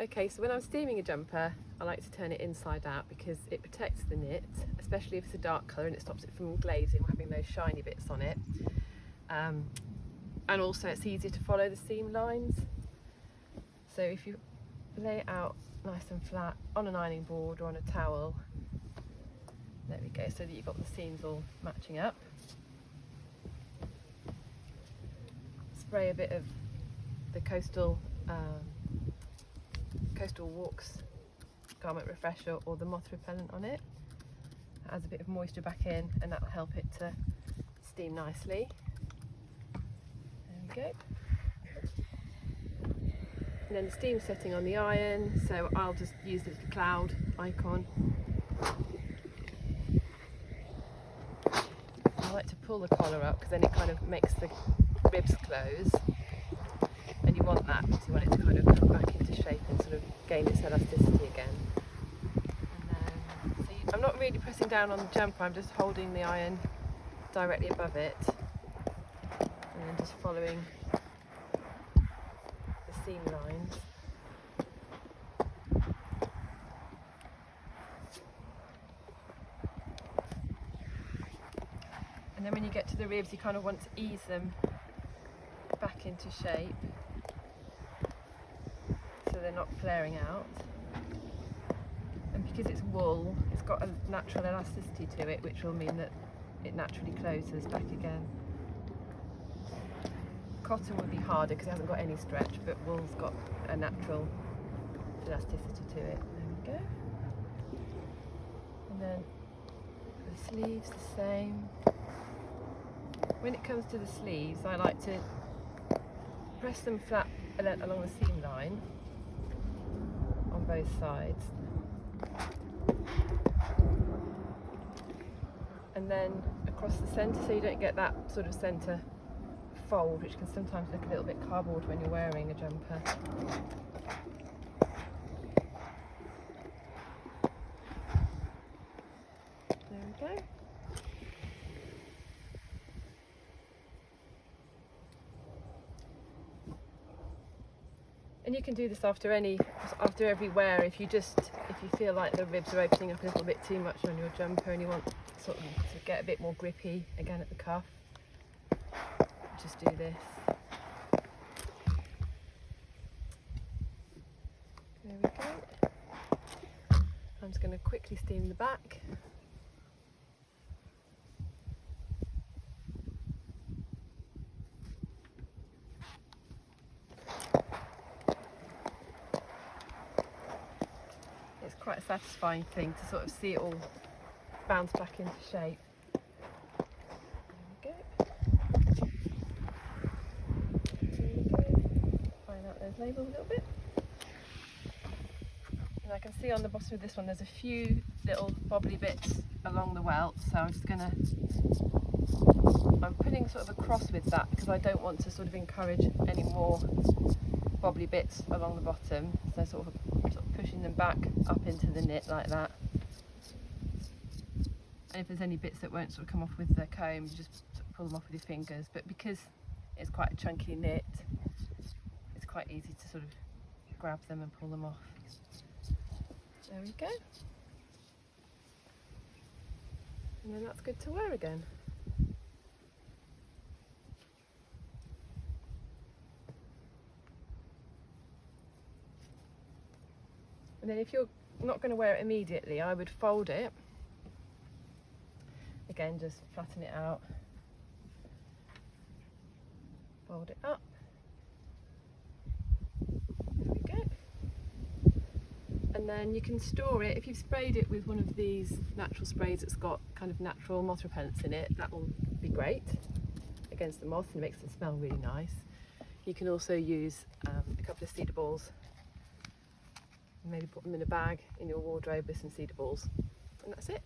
Okay, so when I'm steaming a jumper, I like to turn it inside out because it protects the knit, especially if it's a dark colour, and it stops it from glazing or having those shiny bits on it. And also it's easier to follow the seam lines. So if you lay it out nice and flat on an ironing board or on a towel, there we go, so that you've got the seams all matching up. Spray a bit of the Coastal Walks garment refresher or the moth repellent on it. That adds a bit of moisture back in, and that'll help it to steam nicely. There we go. And then the steam setting on the iron, so I'll just use the cloud icon. I like to pull the collar up because then it kind of makes the ribs close, and you want that because you want it to kind of come back into shape and sort of gain its elasticity again. And then, so I'm not really pressing down on the jumper, I'm just holding the iron directly above it and then just following the seam lines. And then when you get to the ribs, you kind of want to ease them back into shape so they're not flaring out. And because it's wool, it's got a natural elasticity to it, which will mean that it naturally closes back again. Cotton would be harder because it hasn't got any stretch, but wool's got a natural elasticity to it. There we go. And then the sleeves the same. When it comes to the sleeves, I like to press them flat along the seam line on both sides, and then across the centre, so you don't get that sort of centre fold, which can sometimes look a little bit cardboard when you're wearing a jumper. There we go. And you can do this after every wear if you feel like the ribs are opening up a little bit too much on your jumper and you want sort of to get a bit more grippy again at the cuff. Just do this. There we go. I'm just going to quickly steam the back. It's quite a satisfying thing to sort of see it all bounce back into shape. There we go. Find out those labels a little bit. And I can see on the bottom of this one there's a few little bobbly bits along the welt, so I'm putting sort of a cross with that because I don't want to sort of encourage any more bobbly bits along the bottom, so sort of pushing them back up into the knit like that. And if there's any bits that won't sort of come off with the comb, you just sort of pull them off with your fingers. But because it's quite a chunky knit, it's quite easy to sort of grab them and pull them off. There we go. And then that's good to wear again. And then if you're not going to wear it immediately, I would fold it. Again, just flatten it out. Fold it up. There we go. And then you can store it, if you've sprayed it with one of these natural sprays that's got kind of natural moth repellents in it, that will be great against the moth and it makes it smell really nice. You can also use a couple of cedar balls, maybe put them in a bag in your wardrobe with some cedar balls, and that's it.